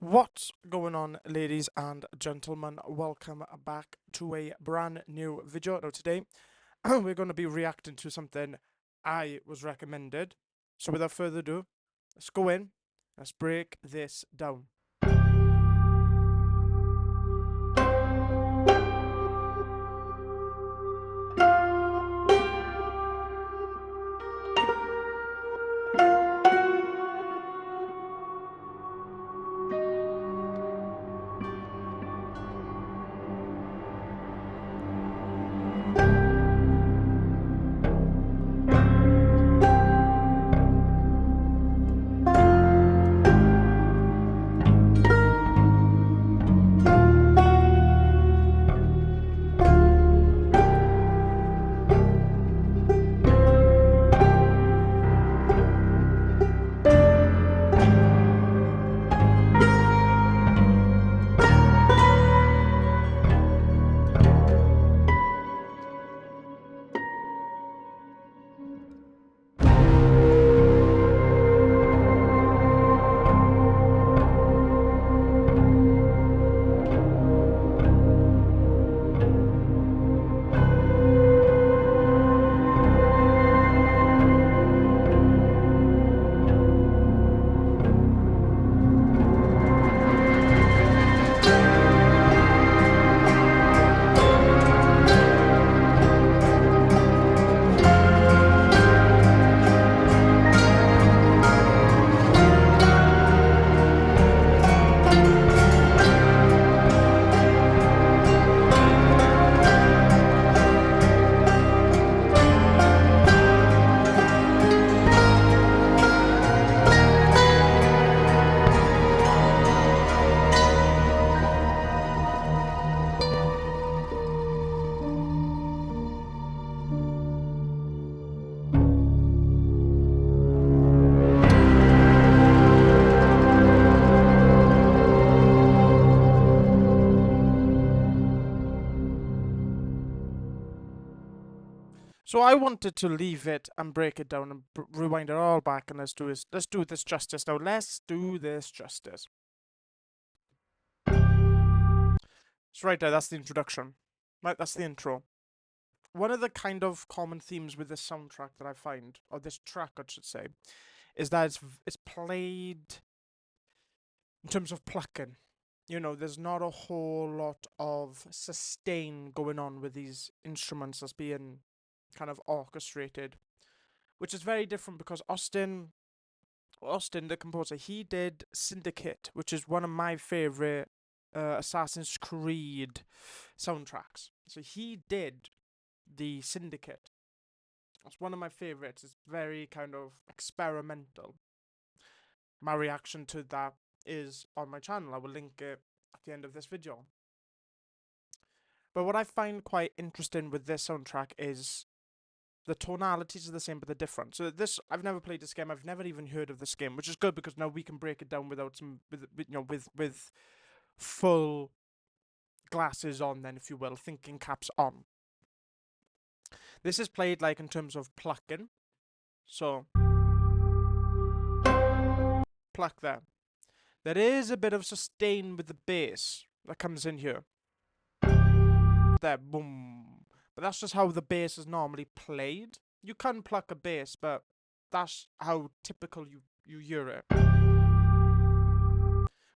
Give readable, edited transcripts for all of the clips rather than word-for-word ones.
What's going on, ladies and gentlemen? Welcome back to a brand new video. Now today we're going to be reacting to something I was recommended. So without further ado, let's go in, let's break this down. So I wanted to leave it and break it down and rewind it all back, and let's do this justice. Now let's do this justice. So right there, that's the introduction. Right, that's the intro. One of the kind of common themes with this soundtrack that I find, or this track I should say, is that it's played in terms of plucking. You know, there's not a whole lot of sustain going on with these instruments that's being kind of orchestrated, which is very different because Austin, the composer, he did Syndicate, which is one of my favorite Assassin's Creed soundtracks. So he did the Syndicate. It's one of my favorites. It's very kind of experimental. My reaction to that is on my channel. I will link it at the end of this video. But what I find quite interesting with this soundtrack is the tonalities are the same, but they're different. So this, I've never played this game. I've never even heard of this game, which is good because now we can break it down without with full glasses on, then, if you will, thinking caps on. This is played like in terms of plucking. So pluck there. There is a bit of sustain with the bass that comes in here. There, boom. But that's just how the bass is normally played. You can pluck a bass, but that's how typical you hear it.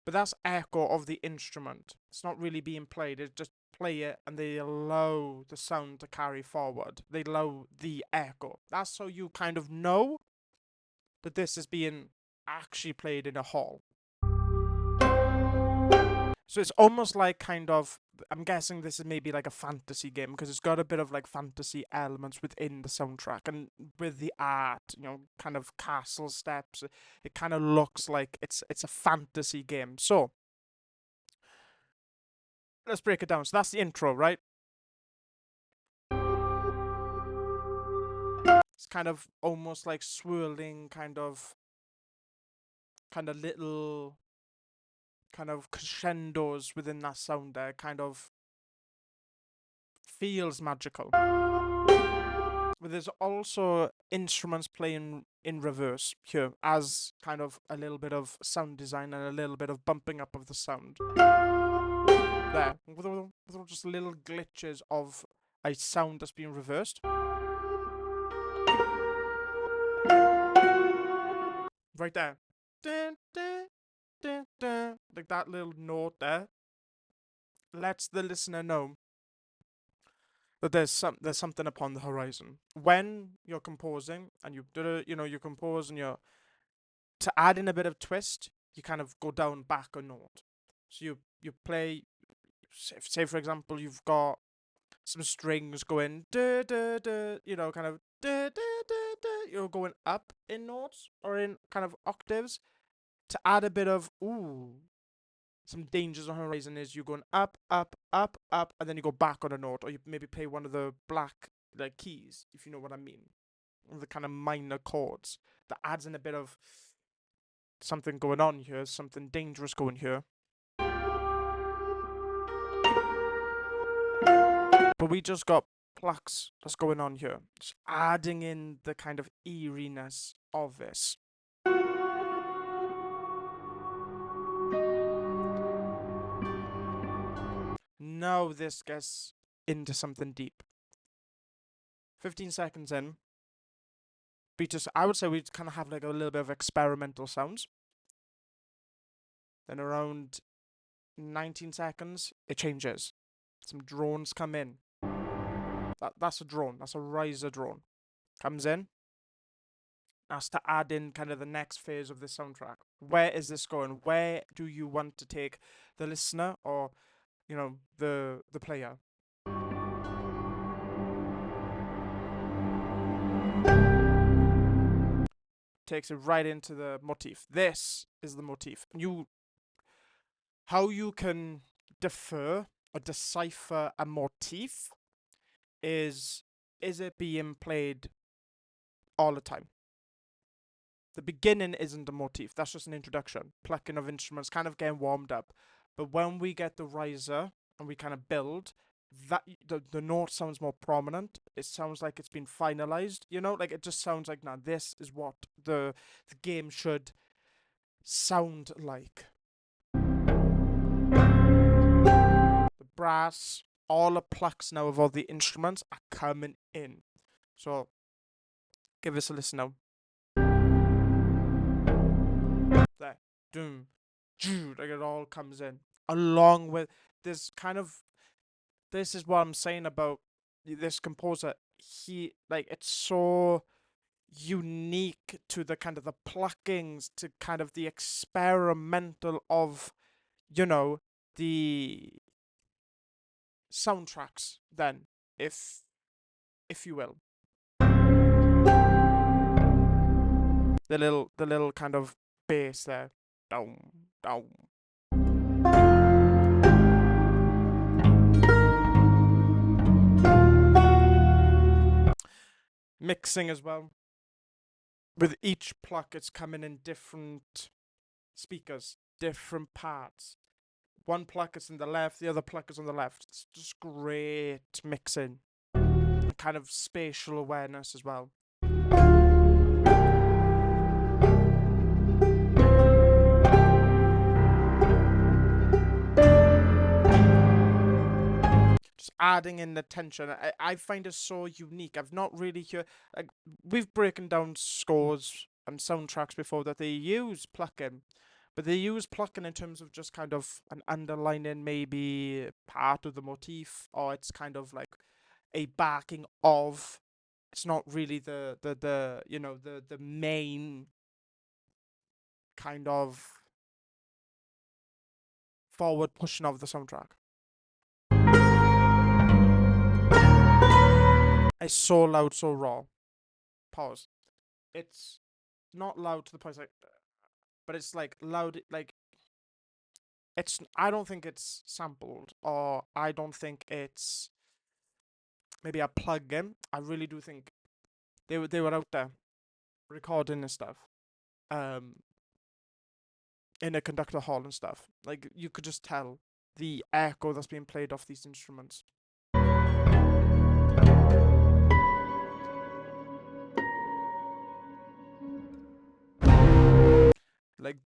But that's echo of the instrument. It's not really being played. It's just play it and they allow the sound to carry forward. They allow the echo. That's how you kind of know that this is being actually played in a hall. So it's almost like kind of, I'm guessing this is maybe like a fantasy game because it's got a bit of like fantasy elements within the soundtrack, and with the art, you know, kind of castle steps, it kind of looks like it's a fantasy game. So let's break it down. So that's the intro, right? It's kind of almost like swirling, kind of little kind of crescendos within that sound there, kind of feels magical. But there's also instruments playing in reverse here as kind of a little bit of sound design and a little bit of bumping up of the sound. There. With just little glitches of a sound that's being reversed. Right there. Dun, dun, dun, dun. Like that little note there lets the listener know that there's something upon the horizon. When you're composing and you compose and you're to add in a bit of twist, you kind of go down back a note. So you play, say for example, you've got some strings going da da da, kind of da da da da. You're going up in notes or in kind of octaves to add a bit of some dangers on the horizon. Is you going up, up, up, up, and then you go back on a note, or you maybe play one of the black keys, if you know what I mean, the kind of minor chords that adds in a bit of something going on here, something dangerous going here. But we just got plucks that's going on here, just adding in the kind of eeriness of this. Now this gets into something deep. 15 seconds in, I would say we kind of have like a little bit of experimental sounds. Then around 19 seconds, it changes. Some drones come in. That's a drone. That's a riser drone. Comes in. That's to add in kind of the next phase of the soundtrack. Where is this going? Where do you want to take the listener or, the player? Takes it right into the motif. This is the motif. How you can defer or decipher a motif is it being played all the time? The beginning isn't a motif, that's just an introduction. Plucking of instruments, kind of getting warmed up. But when we get the riser and we kind of build, that the note sounds more prominent. It sounds like it's been finalized, like it just sounds like, now this is what the game should sound like. The brass, all the plucks now of all the instruments are coming in. So give us a listen now. There. Doom. Like it all comes in. Along with this this is what I'm saying about this composer. It's so unique to the kind of the pluckings, to kind of the experimental of, the soundtracks then, if you will. The little kind of bass there. Down, down. Mixing as well. With each pluck, it's coming in different speakers, different parts. One pluck is in the left, the other pluck is on the left. It's just great mixing. Kind of spatial awareness as well. Just adding in the tension. I find it so unique. I've not really heard, we've broken down scores and soundtracks before that they use plucking. But they use plucking in terms of just kind of an underlining, maybe part of the motif, or it's kind of like a backing of. It's not really the main kind of forward pushing of the soundtrack. It's so loud, so raw. Pause. It's not loud to the point but it's like loud, like I don't think it's sampled, or I don't think it's maybe a plug-in. I really do think they were out there recording and stuff, in a conductor hall and stuff. Like you could just tell the echo that's being played off these instruments.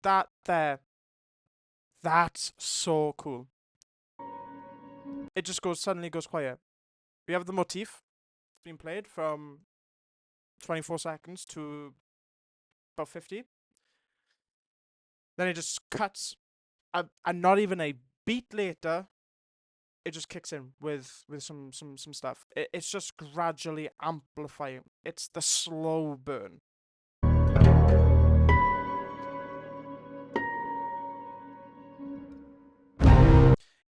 That there, that's so cool. It just suddenly goes quiet. We have the motif being played from 24 seconds to about 50. Then it just cuts, and not even a beat later, it just kicks in with some stuff. It's just gradually amplifying. It's the slow burn.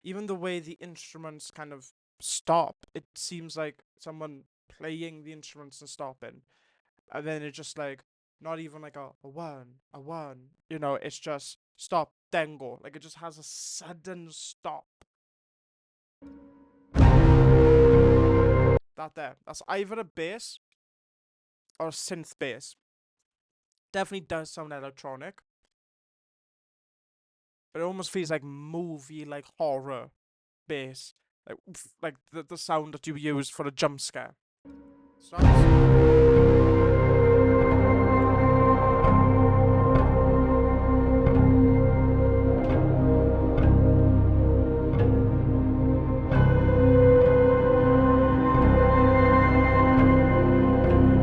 Even the way the instruments kind of stop, it seems like someone playing the instruments and stopping. And then it's just like, not even like a one, a one. You know, it's just stop, then go. Like, it just has a sudden stop. That there. That's either a bass or a synth bass. Definitely does sound electronic. But it almost feels like movie, like horror bass. Like the sound that you use for a jump scare. Stops.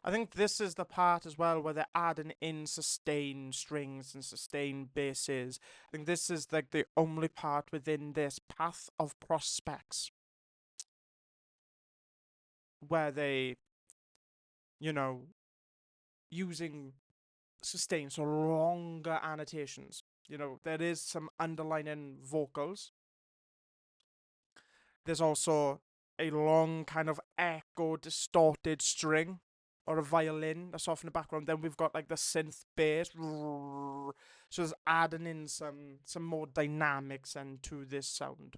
I think this is the part as well where they're adding in sustained strings and sustained basses. I think this is like the only part within this path of prospects where they, you know, using sustained, so longer annotations. You know, there is some underlining vocals. There's also a long kind of echo distorted string or a violin that's off in the background. Then we've got like the synth bass. So it's adding in some more dynamics into this sound.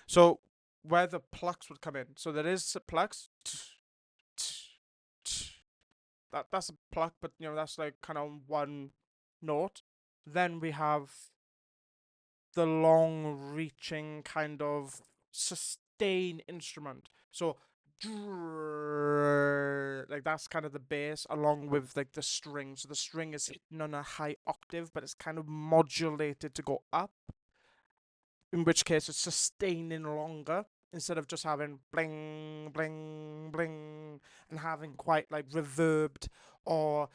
So where the plucks would come in. So there is plucks. That's a pluck, but you know, that's like kind of one note. Then we have the long reaching kind of sustain instrument. So like that's kind of the bass along with like the string. So the string is hitting on a high octave, but it's kind of modulated to go up. In which case it's sustaining longer instead of just having bling bling bling and having quite like reverbed or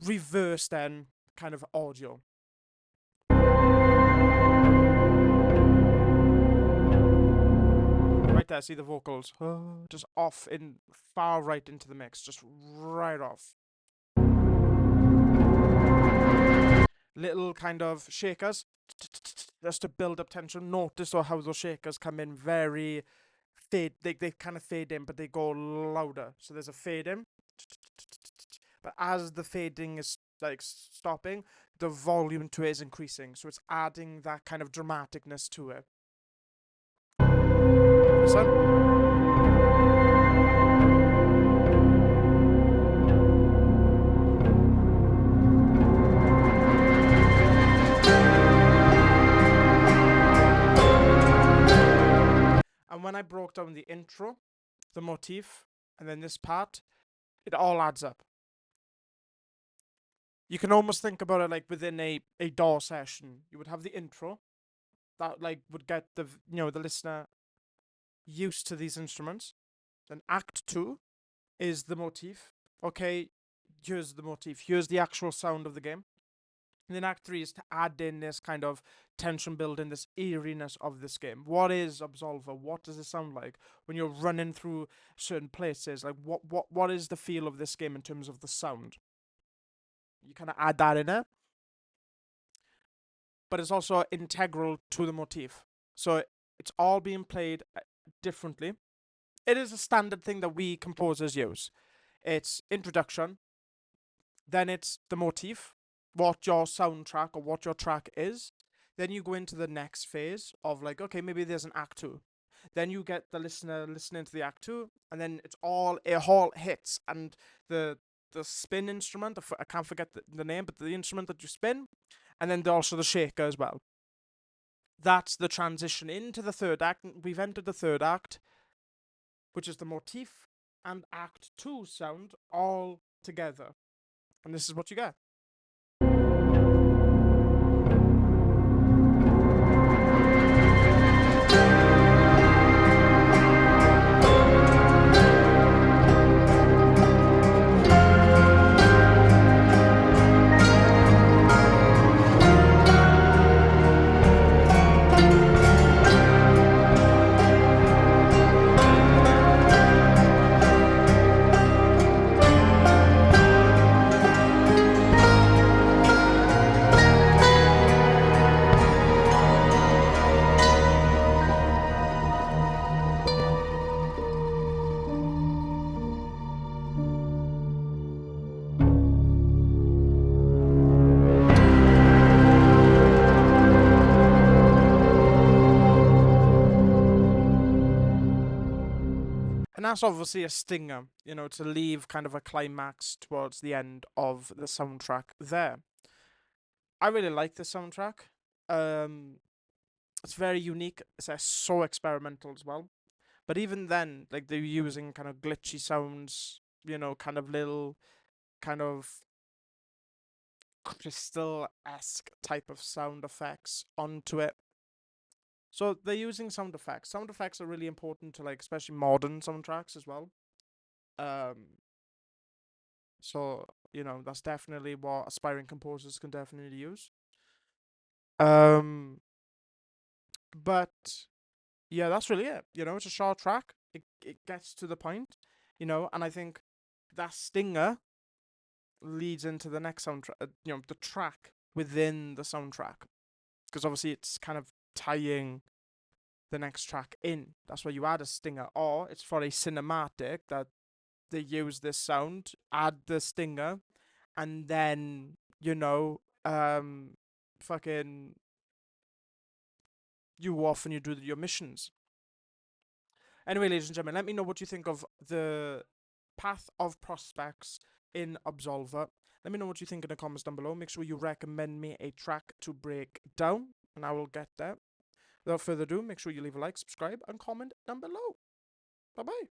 reversed then kind of audio. Right there, see the vocals just off in far right into the mix, just right off. Little kind of shakers just to build up tension. Notice how those shakers come in very fade. They kind of fade in, but they go louder. So there's a fade in, but as the fading is like stopping, the volume to it is increasing. So it's adding that kind of dramaticness to it. Listen. And when I broke down the intro, the motif, and then this part, it all adds up. You can almost think about it like within a DAW session. You would have the intro that like would get the the listener used to these instruments. Then Act 2 is the motif. Okay, here's the motif. Here's the actual sound of the game. And then Act 3 is to add in this kind of tension building, this eeriness of this game. What is Absolver? What does it sound like when you're running through certain places? Like what is the feel of this game in terms of the sound? You kind of add that in it. But it's also integral to the motif. So it's all being played differently. It is a standard thing that we composers use. It's introduction, then it's the motif, what your soundtrack or what your track is. Then you go into the next phase of like, okay, maybe there's an act 2. Then you get the listener listening to the act 2, and then it all hits, and the the spin instrument. I can't forget the name, but the instrument that you spin, and then also the shaker as well. That's the transition into the third act. We've entered the third act, which is the motif and Act 2 sound all together. And this is what you get. And that's obviously a stinger, to leave kind of a climax towards the end of the soundtrack there. I really like the soundtrack. It's very unique. It's so experimental as well. But even then, like, they're using kind of glitchy sounds, kind of little, kind of crystal-esque type of sound effects onto it. So they're using sound effects. Sound effects are really important to, like, especially modern soundtracks as well. So, that's definitely what aspiring composers can definitely use. But yeah, that's really it. It's a short track. It gets to the point, and I think that stinger leads into the next soundtrack, the track within the soundtrack. Because obviously it's kind of tying the next track in. That's why you add a stinger. Or it's for a cinematic that they use this sound, add the stinger, and then, fucking you off and you do your missions. Anyway, ladies and gentlemen, let me know what you think of the Path of Prospects in Absolver. Let me know what you think in the comments down below. Make sure you recommend me a track to break down, and I will get there. Without further ado, make sure you leave a like, subscribe, and comment down below. Bye-bye.